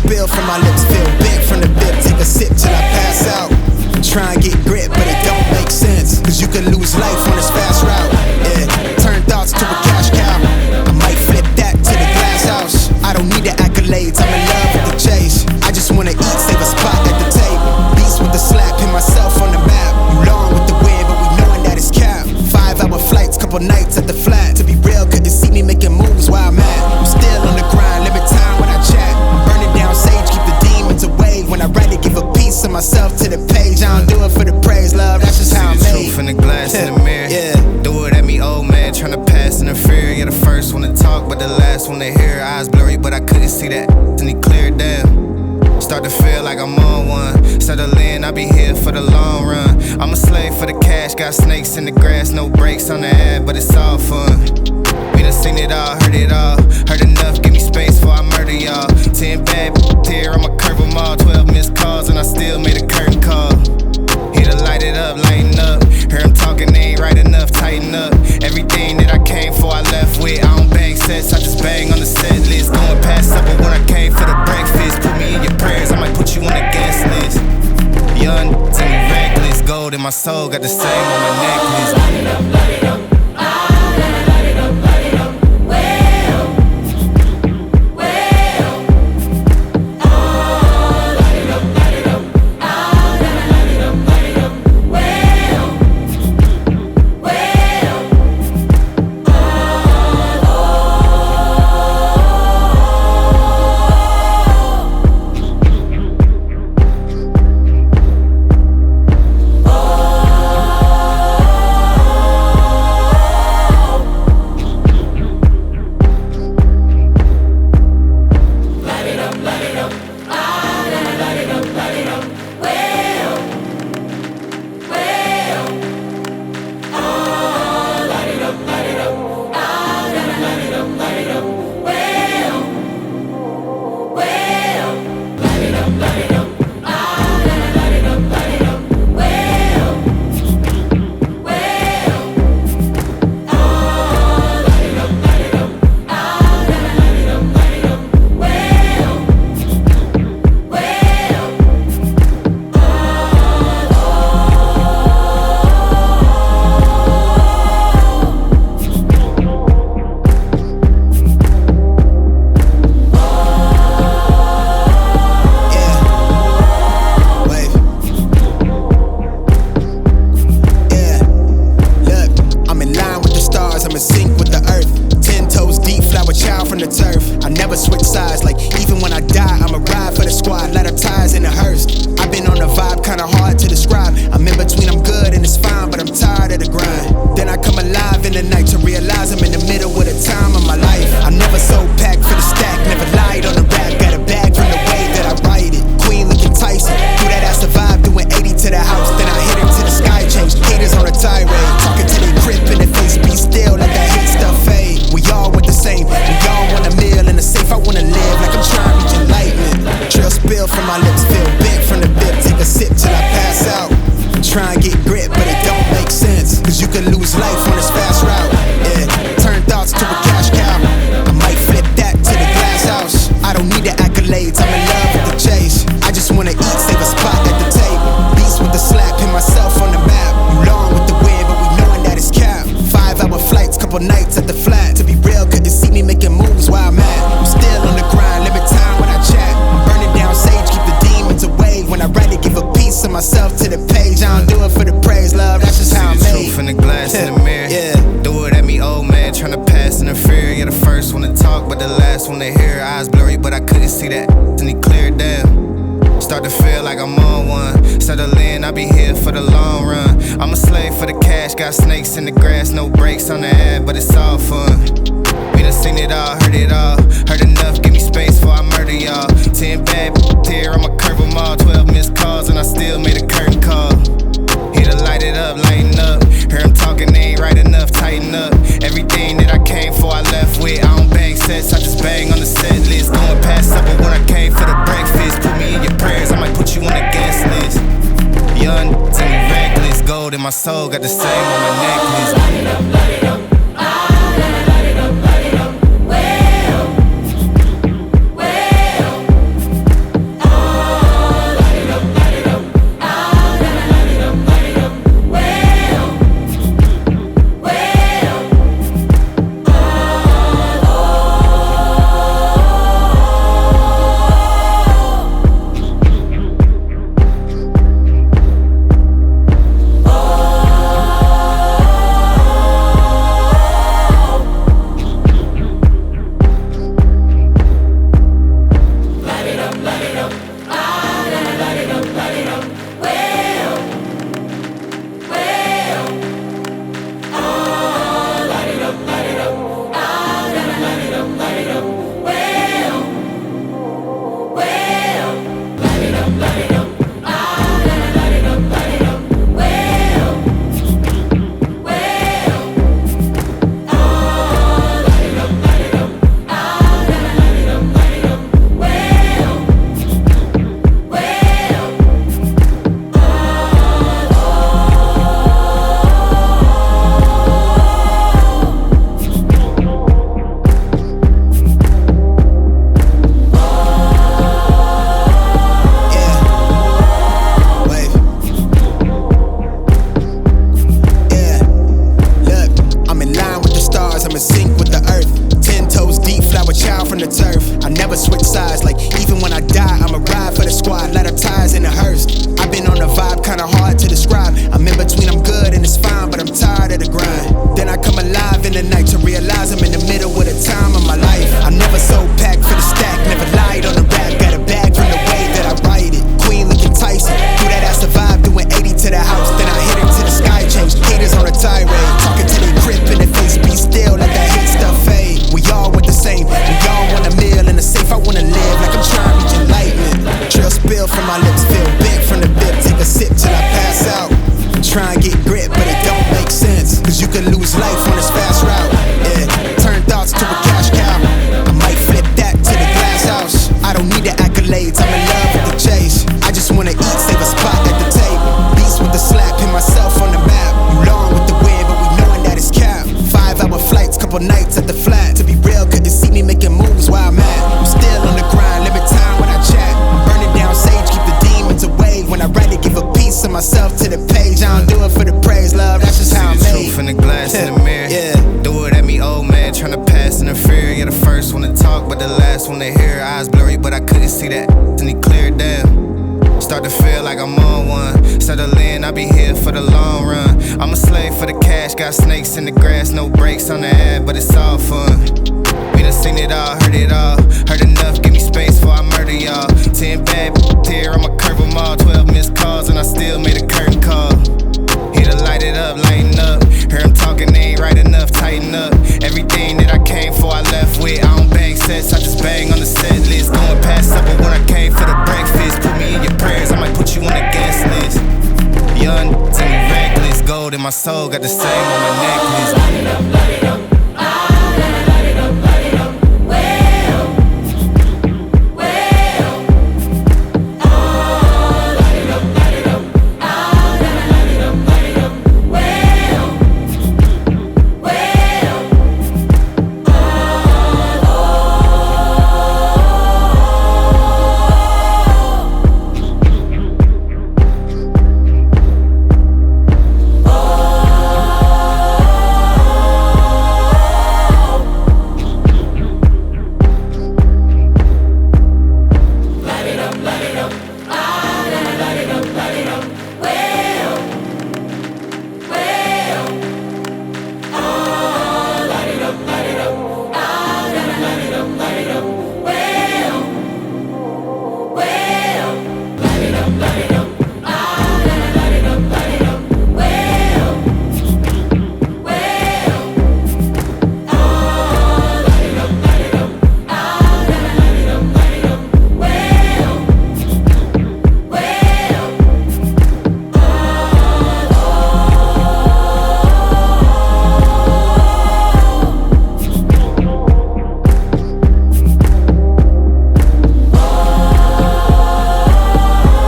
spill from my lips, feel big from the dip. Take a sip till I pass out. Try and get grit, but it don't make sense, cause you can lose life on this fast route. Yeah, turn thoughts to a cash cow. I might flip that to the glass house. I don't need the accolades, I'm in love with the chase. I just wanna eat, save a spot at the table. Beast with the slap, pin myself on the map. You long with the wind, but we knowing that it's cap. 5-hour flights, couple nights at the flat. To be real, couldn't see me making moves while I'm at. I'm still on the grind, limit time when I chat. I'm burning down sage, keep the demons away. When I write it, give a piece of myself to the page. I don't do it for the praise, love, that's just how I'm made. See the truth in the glass in the mirror. Yeah. Do it at me, old man, tryna pass in the fear. You're the first one to talk, but the last one to hear. Eyes blurry, but I couldn't see that, and he cleared down. Start to feel like I'm on one. Settle in, I'll be here for the long run. I'm a slave for the cash, got snakes in the grass, no brakes on the ad, but it's all fun. We done seen it all, heard it all. Heard enough, give me space before I murder y'all. 10 bad here, I'ma curve them all. 12 missed calls, and I still made a curtain call. Here to light it up, lighten up. Hear him talking, they ain't right enough, tighten up. Everything that I came for, I left with. I don't bang sets, I just bang on the set list. Going past supper when I came for the breakfast. Put me in your prayers, I might put you on the guest list. Young, tell me reckless. Gold in my soul, got the same on my necklace. Light it up, light it up. I never switch sides, like even when I die, I'ma ride for the squad, light up ties in the hearse. I've been on the vibe, kinda hard to describe. I'm in between, I'm good and it's fine, but I'm tired of the grind. Then I come alive in the night to realize I'm in the middle of the time of my life. I never so packed for the stack, never lied on the rap. Got a bag from the way that I write it. Queen looking Tyson, do that ass survive, doing 80 to the house. Then I hit it to the sky, change haters on a tirade. Talking to their grip in the face, be still, let that hate stuff fade. We all want the same, we all want a meal in the safe. I wanna live like I'm trying to reach enlightenment. Trail spill from my lips, feel big from the dip. Take a sip till I pass out. Try and get grit, but it don't make sense, cause you can lose life on this fast route. Yeah, turn thoughts to a cash cow. I might flip that to the glass house. I don't need the accolades, I'm in love with the chase. I just wanna eat, save a spot at the table. Beast with the slap, pin myself on the map. You long with the wind, but we knowing that it's cap. 5-hour flights, couple nights at the flat. To be real, couldn't see me making moves while I'm at. I'm still on the grind, limit time when I chat. I'm burning down sage, keep the demons away. When I write it, give a piece of myself to the page. I don't do it for the praise, love, that's just how I'm See the made. truth in the glass in the mirror. Yeah. Do it at me, old man, tryna pass in the fear. You're the first one to talk, but the last one to hear. Eyes blurry, but I couldn't see that, and he cleared down. Start to feel like I'm on one. Settle in, I'll be here for the long run. I'm a slave for the cash, got snakes in the grass, no brakes on the ad, but it's all fun. We done seen it all, heard it all. Heard enough, give me space before I murder y'all. 10 bad here, I'ma curve them all. 12 missed calls, and I still made a curtain call. Here to light it up, lighten up. Hear him talking, they ain't right enough, tighten up. Everything that I came for, I left with. I don't bang sets, I just bang on the set list. Going past supper when I came for the breakfast. Put me in your prayers, I might put you on the guest list. Young, tell me reckless. Gold in my soul, got the same on my necklace. Light it up, light it up. Light it up, light it up. Well, well. from my lips, feel big from the bip. Take a sip till I pass out. Try and get grit, but it don't make sense, cause you can lose life on this fast route. Yeah, turn thoughts to a cash cow. I might flip that to the glass house. I don't need the accolades, I'm in love with the chase. I just wanna eat, save a spot at the table. Beast with the slap, pin myself on the map. You long with the wind, but we knowing that it's capped. 5-hour flights, couple nights at the flat. To be real, couldn't see me making moves while I'm at. I'm still on the grind, limit time when I chat. I'm burning down sage, keep the demons away. When I write it, give a piece of myself to the page. I don't do it for the praise, love, that's just how I'm See the made. truth in the glass in the mirror. Yeah. Do it at me, old man, tryna pass in the fear. You're the first one to talk, but the last one to hear. Eyes blurry, but I couldn't see that, and he cleared down. Start to feel like I'm on one. Settle in, I'll be here for the long run. I'm a slave for the cash, got snakes in the grass, no brakes on the ad, but it's all fun. We done seen it all, heard it all. Heard enough, give me space before I murder y'all. 10 bad here, I'ma curve them all. 12 missed calls, and I still made a curtain call. Here to light it up, lighten up. Hear him talking, they ain't right enough, tighten up. Everything that I came for, I left with. I don't bang sets, I just bang on the set list. Going past supper when I came for the breakfast. Put me in your prayers, I might put you on the guest list. Young, tell me reckless. Gold in my soul, got the same on my necklace. Light it up, light it up. Light it up, light it up. Well, well. Oh, light it up, light it up. Ah, light it up, light it up. Well, well. Light it up, light it up. Ah, light it up, light it up. Well, well. Oh, light it up, light it up. Ah, light it up, light it up. Well, well. Light it up, light it up. Ah, light it up, light it up. Well, well. Oh, light it up, light it up. Ah, light it up, light it up. Well, well.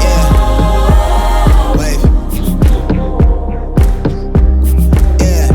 Yeah. Wave. Yeah.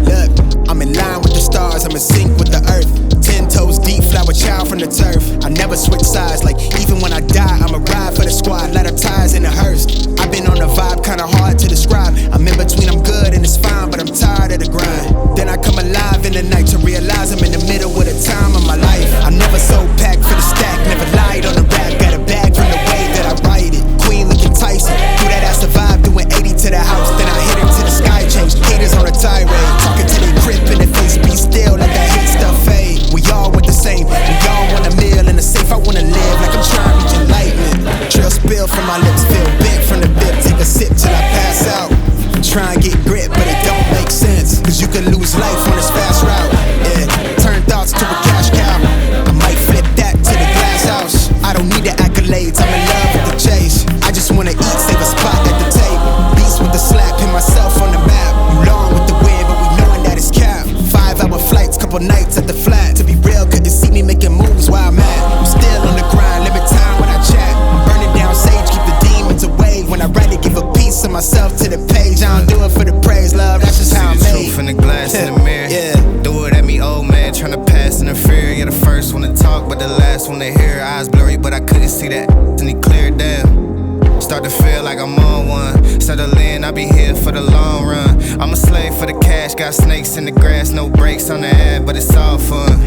Look, I'm in line with the stars, I'm in sync with the earth. 10 toes deep, flower child from the turf. I never switch sides, like even when I die, I'ma ride for the squad. Light up tires in the hearse. I've been on the vibe, kinda hard to describe. I'm in between, I'm good and it's fine, but I'm tired of the grind. Then I come alive in the night to realize I'm in the middle of the time of my life. I never so packed for the stack, never lied on the rap. Got a bag from the way that I write it. Queen looking Tyson, do that I survive, doing 80 to the house. Then I hit it to the sky, change haters on a tirade. Talking to their grip in the face, be still, let that hate stuff fade. We all want the same, we all want a meal in the safe. I wanna live like I'm trying to reach enlightenment. Trail spill from my lips, feel big from the bip. Take a sip till I pass out. Try and get grit, but it don't make sense, cause you can lose life on this fast route. Yeah, turn thoughts to a cash cow. I might flip that to the glass house. I don't need the accolades, I'm in love with the chase. I just wanna eat, save a spot at the table. Beast with the slap, pin myself on the map. You long with the wind, but we knowing that it's capped. 5-hour flights, couple nights at the flat. To be real, couldn't see me making moves while I'm at. I'm still on the grind, limit time when I chat. I'm burning down sage, keep the demons away. When I write it, give a piece of myself to the page. I don't do it for the praise, love, that's just how I'm See the made. truth in the glass in the mirror. Yeah. Do it at me, old man, tryna pass in the fear. You're the first one to talk, but the last one to hear. Eyes blurry, but I couldn't see that, and he cleared down. Start to feel like I'm on one. Settle in, I'll be here for the long run. I'm a slave for the cash, got snakes in the grass, no brakes on the ad, but it's all fun.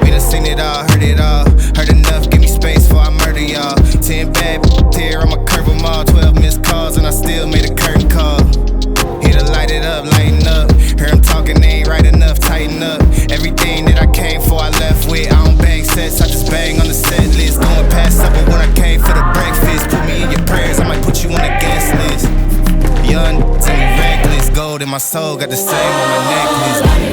We done seen it all, heard it all. Heard enough, give me space before I murder y'all. 10 bad here, I'ma curve them all. 12 missed calls, and I still made a curtain call. Here to light it up, lighten up. Hear him talking, they ain't right enough, tighten up. Everything that I came for, I left with. I don't bang sets, I just bang on the set list. Going past supper when I came for the breakfast. Put me in your prayers, I might put you on the guest list. Young, tell me reckless. Gold in my soul, got the same on my necklace.